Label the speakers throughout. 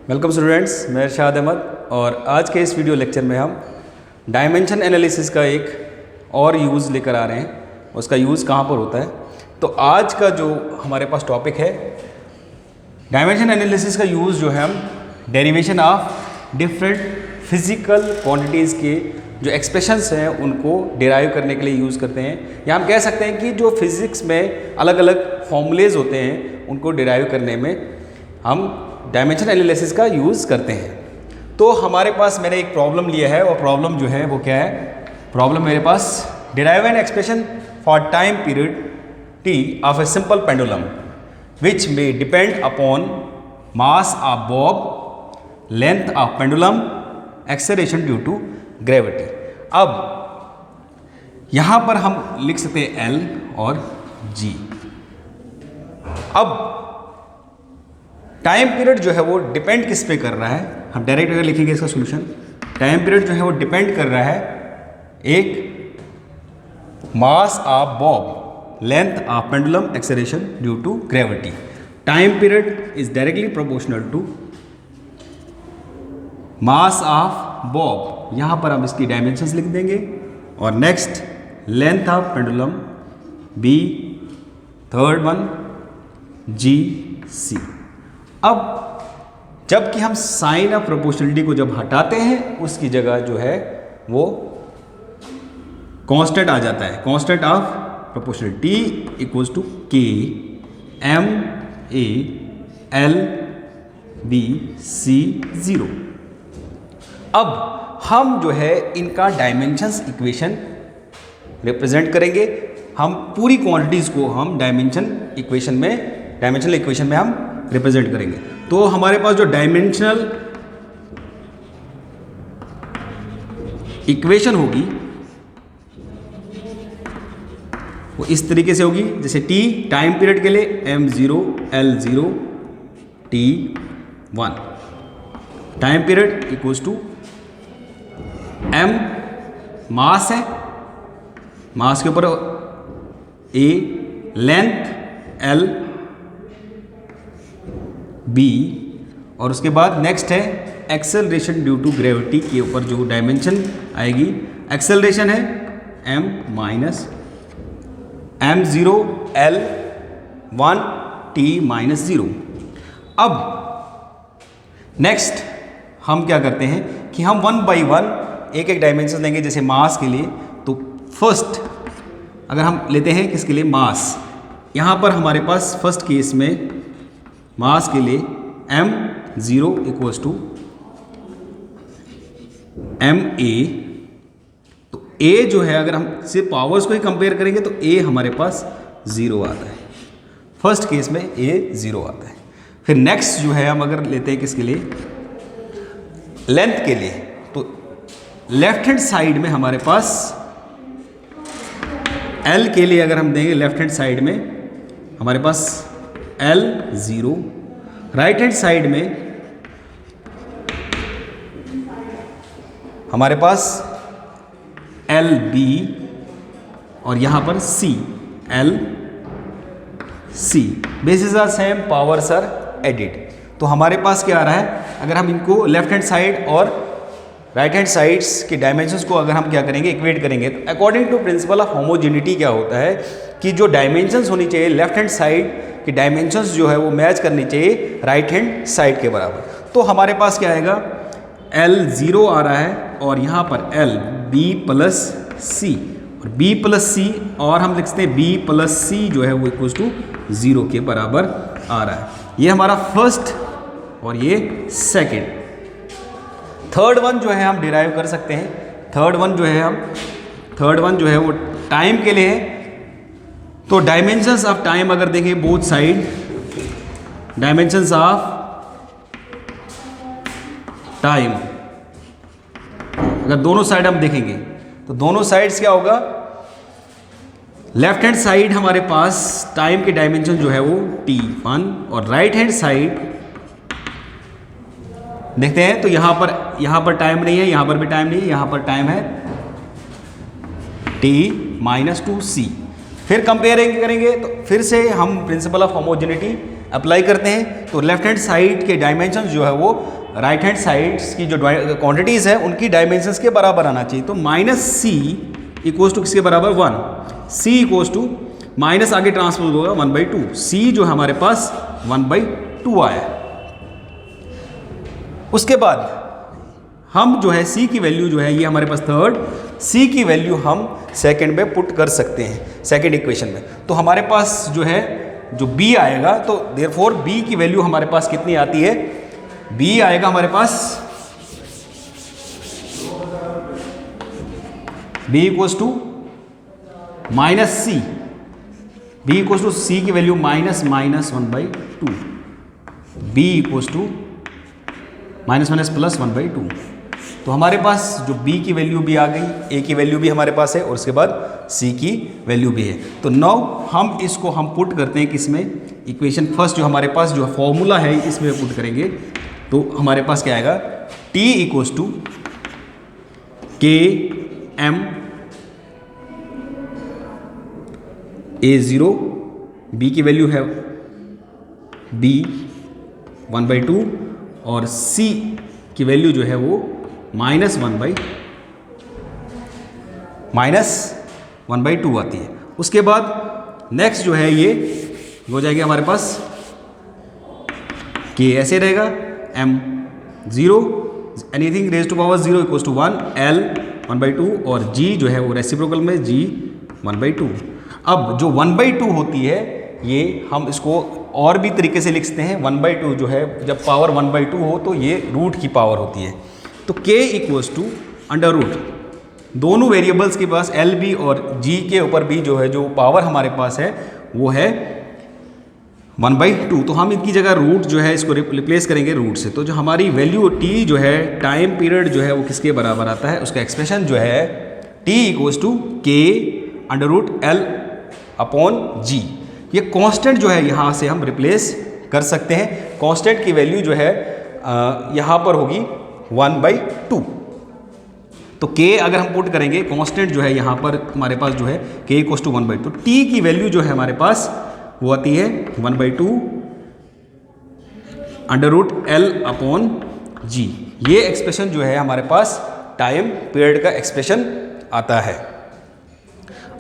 Speaker 1: Welcome students, मैं इरशाद अहमद और आज के इस वीडियो लेक्चर में हम डायमेंशन एनालिसिस का एक और यूज़ लेकर आ रहे हैं। उसका यूज़ कहाँ पर होता है, तो आज का जो हमारे पास टॉपिक है डायमेंशन एनालिसिस का यूज़ जो है हम derivation of different physical quantities के जो एक्सप्रेशंस हैं उनको डिराइव करने के लिए यूज़ करते हैं, या हम कह सकते हैं कि जो फिज़िक्स में अलग अलग फॉर्मूलेज होते हैं उनको डिराइव करने में हम डायमेंशन एनालिसिस का यूज़ करते हैं। तो हमारे पास मैंने एक प्रॉब्लम लिया है और प्रॉब्लम जो है वो क्या है, प्रॉब्लम मेरे पास derive an expression for time period t of a simple pendulum which may depend upon mass of bob, length of pendulum, acceleration due to gravity. अब यहाँ पर हम लिख सकते हैं L और G। अब टाइम पीरियड जो है वो डिपेंड किस पे कर रहा है, हम डायरेक्ट अगर लिखेंगे इसका सोल्यूशन, टाइम पीरियड जो है वो डिपेंड कर रहा है एक mass of bob, length of pendulum, acceleration due to gravity. Time period is directly proportional to mass of bob, यहाँ पर हम इसकी डायमेंशंस लिख देंगे, और next length of pendulum B, third one G, C। अब जबकि हम साइन ऑफ प्रोपोर्शनलिटी को जब हटाते हैं उसकी जगह जो है वो कांस्टेंट आ जाता है, constant of proportionality equals to K M A L B C 0। अब हम जो है इनका डायमेंशंस इक्वेशन रिप्रेजेंट करेंगे, हम पूरी क्वांटिटीज़ को हम डायमेंशनल इक्वेशन में हम रिप्रेजेंट करेंगे। तो हमारे पास जो डायमेंशनल इक्वेशन होगी वो इस तरीके से होगी, जैसे t टाइम पीरियड के लिए m0 l0 t1, time period equals to m mass है, मास के ऊपर a, लेंथ l B, और उसके बाद नेक्स्ट है एक्सेलरेशन ड्यू टू ग्रेविटी के ऊपर जो डायमेंशन आएगी, एक्सेलरेशन है m minus m0 l1 t minus 0। अब नेक्स्ट हम क्या करते हैं कि हम वन बाई वन एक एक डायमेंशन लेंगे। जैसे मास के लिए तो फर्स्ट अगर हम लेते हैं किसके लिए, मास, यहाँ पर हमारे पास फर्स्ट केस में मास के लिए m0 इक्वल्स टू ma, तो a जो है अगर हम सिर्फ पावर्स को ही कंपेयर करेंगे तो a हमारे पास 0 आता है, फर्स्ट केस में a 0 आता है। फिर नेक्स्ट जो है हम अगर लेते हैं किसके लिए, लेंथ के लिए, तो लेफ्ट हैंड साइड में हमारे पास L के लिए अगर हम देंगे लेफ्ट हैंड साइड में हमारे पास L0, राइट हैंड साइड में हमारे पास LB, और यहां पर C, LC। Basis are same, powers are added. तो हमारे पास क्या आ रहा है, अगर हम इनको लेफ्ट हैंड साइड और राइट हैंड साइड्स के डायमेंशंस को अगर हम क्या करेंगे, इक्वेट करेंगे, तो according to principle of homogeneity क्या होता है कि जो डायमेंशंस होनी चाहिए लेफ्ट हैंड साइड की डायमेंशंस जो है वो मैच करनी चाहिए राइट हैंड साइड के बराबर। तो हमारे पास क्या आएगा, L0 आ रहा है और यहाँ पर L B प्लस C, और B प्लस C, और हम लिखते हैं B प्लस C जो है वो इक्वल्स टू 0 के बराबर आ रहा है। ये हमारा फर्स्ट और ये सेकेंड। थर्ड वन जो है हम डिराइव कर सकते हैं, थर्ड वन जो है वो टाइम के लिए है। तो डायमेंशंस ऑफ टाइम अगर देखें both side, dimensions of time अगर दोनों साइड हम देखेंगे तो दोनों साइड्स क्या होगा, लेफ्ट हैंड साइड हमारे पास टाइम के डायमेंशन जो है वो t1, और राइट हैंड साइड देखते हैं तो यहां पर टाइम नहीं है, यहां पर भी टाइम नहीं है, यहां पर टाइम है t-2c। फिर कंपेयरिंग करेंगे तो फिर से हम प्रिंसिपल ऑफ होमोजेनिटी अप्लाई करते हैं तो लेफ्ट हैंड साइड के डायमेंशन जो है वो राइट हैंड साइड्स की जो क्वांटिटीज़ है उनकी डायमेंशंस के बराबर आना चाहिए। तो माइनस सी इक्वल्स टू किसके बराबर 1, सी इक्वल्स टू माइनस आगे ट्रांसपोज होगा 1/2, सी जो है हमारे पास 1/2 आया। उसके बाद हम जो है सी की वैल्यू जो है ये हमारे पास थर्ड, सी की वैल्यू हम सेकंड में पुट कर सकते हैं सेकंड इक्वेशन में। तो हमारे पास जो है जो बी आएगा, तो देयरफॉर बी की वैल्यू हमारे पास कितनी आती है, बी आएगा हमारे पास B equals to minus C, B equals to C की value minus 1/2, B equals to minus plus 1/2। तो हमारे पास जो b की वैल्यू भी आ गई, a की वैल्यू भी हमारे पास है और उसके बाद c की वैल्यू भी है। तो नाउ हम इसको हम पुट करते हैं किसमें, इक्वेशन फर्स्ट जो हमारे पास जो फॉर्मूला है इसमें पुट करेंगे तो हमारे पास क्या आएगा, t इक्वल्स टू के एम A0, b की वैल्यू है b 1/2 और c की वैल्यू जो है वो माइनस 1/2 आती है। उसके बाद नेक्स्ट जो है ये हो जाएगी हमारे पास के ऐसे रहेगा m0 anything raise to power 0 equals to 1, l 1/2 और g जो है वो रेसिप्रोकल में g 1/2। अब जो 1/2 होती है ये हम इसको और भी तरीके से लिख सकते हैं। 1/2 जो है जब पावर 1/2 हो तो ये रूट की पावर होती है। तो k equals to under root, दोनों वेरिएबल्स के पास एल बी और जी के ऊपर भी जो है जो पावर हमारे पास है वो है 1/2। तो हम इनकी जगह रूट जो है इसको रिप्लेस करेंगे रूट से। तो जो हमारी वैल्यू t जो है टाइम पीरियड जो है वो किसके बराबर आता है, उसका एक्सप्रेशन जो है t इक्वल्स टू के अंडर रूट एल अपॉन जी। ये कांस्टेंट जो है यहाँ से हम रिप्लेस कर सकते हैं। कांस्टेंट की वैल्यू जो है यहाँ पर होगी 1/2। तो k अगर हम पुट करेंगे कांस्टेंट जो है यहाँ पर हमारे पास जो है k इक्वल्स टू 1/2, तो t की वैल्यू जो है हमारे पास वो आती है 1/2 अंडर रूट एल अपॉन जी। ये एक्सप्रेशन जो है हमारे पास टाइम पीरियड का एक्सप्रेशन आता है।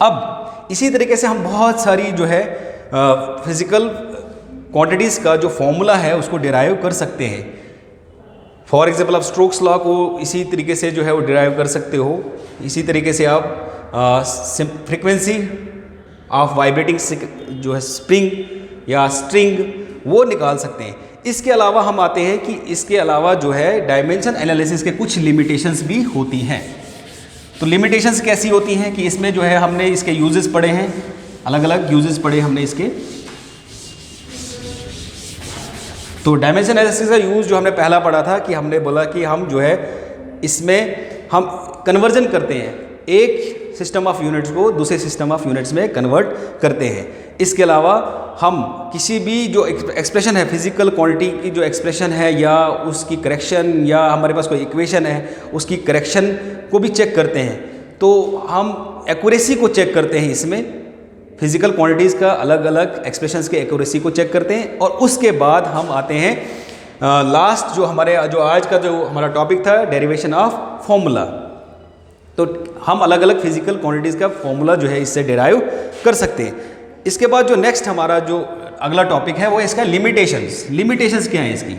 Speaker 1: अब इसी तरीके से हम बहुत सारी जो है फिजिकल क्वांटिटीज़ का जो फॉर्मूला है उसको डिराइव कर सकते हैं। फॉर एग्जांपल आप स्ट्रोक्स लॉ को इसी तरीके से जो है वो डिराइव कर सकते हो। इसी तरीके से आप फ्रीक्वेंसी ऑफ वाइब्रेटिंग जो है स्प्रिंग या स्ट्रिंग वो निकाल सकते हैं। इसके अलावा हम आते हैं कि इसके अलावा जो है डायमेंशन एनालिसिस के कुछ लिमिटेशंस भी होती हैं। तो लिमिटेशंस कैसी होती हैं कि इसमें जो है हमने इसके यूजेस पढ़े हैं, अलग अलग यूजेस पढ़े हमने इसके। तो डायमेंशन एनालिसिस का यूज़ जो हमने पहला पढ़ा था कि हमने बोला कि हम जो है इसमें हम कन्वर्जन करते हैं, एक सिस्टम ऑफ यूनिट्स को दूसरे सिस्टम ऑफ यूनिट्स में कन्वर्ट करते हैं। इसके अलावा हम किसी भी जो एक्सप्रेशन है फिजिकल क्वांटिटी की जो एक्सप्रेशन है या उसकी करेक्शन या हमारे पास कोई इक्वेशन है उसकी करेक्शन को भी चेक करते हैं। तो हम एक्यूरेसी को चेक करते हैं, इसमें फिजिकल क्वांटिटीज़ का अलग अलग एक्सप्रेशंस के एक्यूरेसी को चेक करते हैं। और उसके बाद हम आते हैं लास्ट जो हमारे जो आज का जो हमारा टॉपिक था डेरिवेशन ऑफ फॉर्मूला। तो हम अलग अलग फिजिकल क्वांटिटीज़ का फॉर्मूला जो है इससे डिराइव कर सकते हैं। इसके बाद जो नेक्स्ट हमारा जो अगला टॉपिक है वो इसका लिमिटेशंस। लिमिटेशंस क्या है इसकी?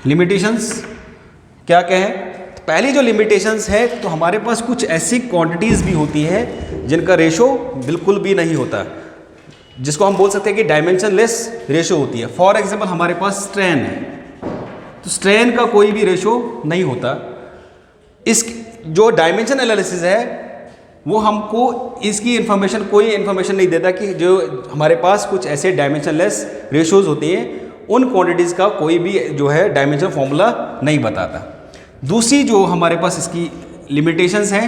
Speaker 1: लिमिटेशंस क्या क्या है? तो पहली जो लिमिटेशंस है तो हमारे पास कुछ ऐसी क्वांटिटीज़ भी होती है जिनका रेशो बिल्कुल भी नहीं होता, जिसको हम बोल सकते हैं कि डायमेंशन लेस रेशो होती है। फॉर एग्जाम्पल हमारे पास स्ट्रेन है, तो स्ट्रेन का कोई भी रेशो नहीं होता। इस जो डायमेंशन एनालिसिस है वो हमको इसकी इन्फॉर्मेशन कोई इन्फॉर्मेशन नहीं देता कि जो हमारे पास कुछ ऐसे डायमेंशन लेस रेशोज़ होते हैं उन क्वांटिटीज़ का कोई भी जो है डायमेंशन फॉर्मूला नहीं बताता। दूसरी जो हमारे पास इसकी लिमिटेशंस हैं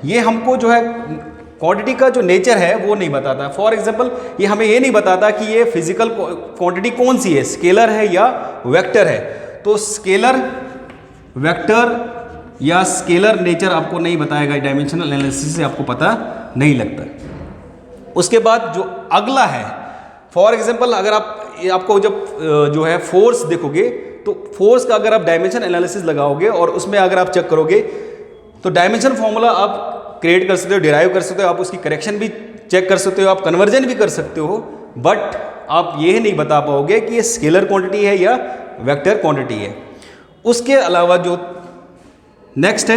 Speaker 1: ये हमको जो है क्वांटिटी का जो नेचर है वो नहीं बताता। फॉर एग्जांपल ये हमें ये नहीं बताता कि ये फिजिकल क्वांटिटी कौन सी है, स्केलर है या वेक्टर है। तो स्केलर, वेक्टर या स्केलर नेचर आपको नहीं बताएगा, डायमेंशनल एनालिसिस से आपको पता नहीं लगता। उसके बाद जो अगला है, फॉर एग्जांपल अगर आपको जब जो है फोर्स देखोगे तो फोर्स का अगर आप डायमेंशन एनालिसिस लगाओगे और उसमें अगर आप चेक करोगे तो डायमेंशन फॉर्मूला आप क्रिएट कर सकते हो, डिराइव कर सकते हो, आप उसकी करेक्शन भी चेक कर सकते हो, आप कन्वर्जन भी कर सकते हो, बट आप ये नहीं बता पाओगे कि ये स्केलर क्वांटिटी है या वेक्टर क्वांटिटी है। उसके अलावा जो नेक्स्ट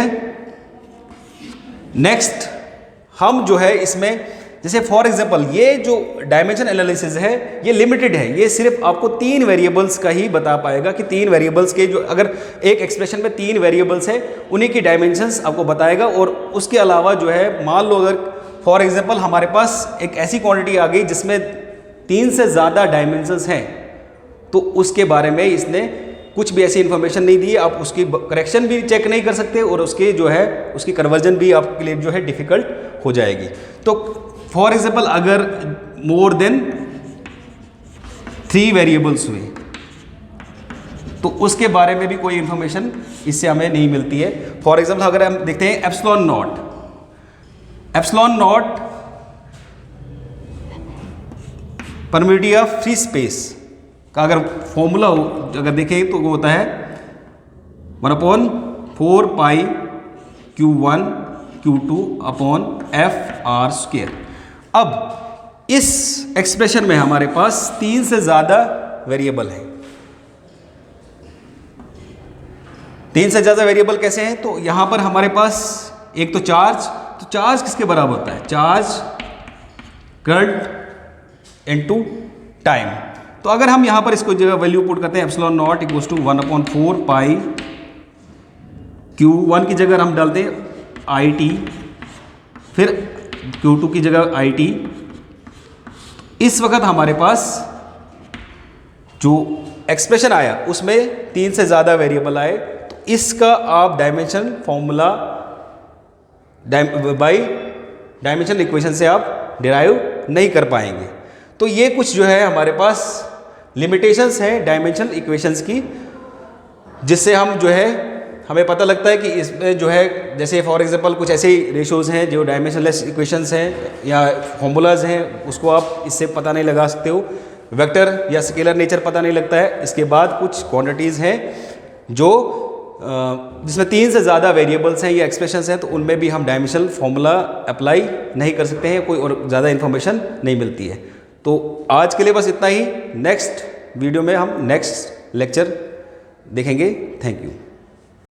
Speaker 1: हम जो है इसमें, जैसे फॉर एग्जांपल ये जो डायमेंशन एनालिसिस है ये लिमिटेड है, ये सिर्फ आपको 3 वेरिएबल्स का ही बता पाएगा कि 3 वेरिएबल्स के जो, अगर एक एक्सप्रेशन में 3 वेरिएबल्स है उन्हीं की डायमेंशंस आपको बताएगा। और उसके अलावा जो है, मान लो अगर फॉर एग्जांपल हमारे पास एक ऐसी क्वांटिटी आ गई जिसमें 3 से ज़्यादा डायमेंशंस हैं, तो उसके बारे में इसने कुछ भी ऐसी इन्फॉर्मेशन नहीं दी, आप उसकी करेक्शन भी चेक नहीं कर सकते और उसके जो है उसकी कन्वर्जन भी आपके लिए जो है डिफ़िकल्ट हो जाएगी। तो फॉर एग्जांपल अगर मोर देन 3 वेरिएबल्स हुए तो उसके बारे में भी कोई इन्फॉर्मेशन इससे हमें नहीं मिलती है। फॉर एग्जांपल अगर हम देखते हैं epsilon not permittivity of free space का अगर फॉर्मूला अगर देखें तो वो होता है 1/4 pi Q1 Q2 upon FR²। अब इस एक्सप्रेशन में हमारे पास 3 से ज़्यादा वेरिएबल हैं। 3 से ज़्यादा वेरिएबल कैसे हैं? तो यहाँ पर हमारे पास एक तो चार्ज किसके बराबर होता है? Charge current into time. तो अगर हम यहाँ पर इसको जगह वैल्यू पुट करते हैं epsilon not equals to 1/4 pi Q1 की जगह हम डालते हैं IT, फिर Q2 की जगह IT। इस वक्त हमारे पास जो एक्सप्रेशन आया उसमें 3 से ज़्यादा वेरिएबल आए, तो इसका आप dimension formula by dimension equation से आप डिराइव नहीं कर पाएंगे। तो ये कुछ जो है हमारे पास लिमिटेशंस हैं डायमेंशन इक्वेशंस की, जिससे हम जो है हमें पता लगता है कि इसमें जो है, जैसे फॉर एग्जांपल कुछ ऐसे रेशोज़ हैं जो डायमेंशनलेस इक्वेशंस हैं या फॉर्मूलाज हैं, उसको आप इससे पता नहीं लगा सकते हो। वेक्टर या स्केलर नेचर पता नहीं लगता है। इसके बाद कुछ क्वांटिटीज़ हैं जो जिसमें 3 से ज़्यादा वेरिएबल्स हैं या एक्सप्रेशंस हैं, तो उनमें भी हम डायमेंशनल फॉर्मूला अप्लाई नहीं कर सकते हैं, कोई और ज़्यादा इन्फॉर्मेशन नहीं मिलती है। तो आज के लिए बस इतना ही। नेक्स्ट वीडियो में हम नेक्स्ट लेक्चर देखेंगे। Thank you.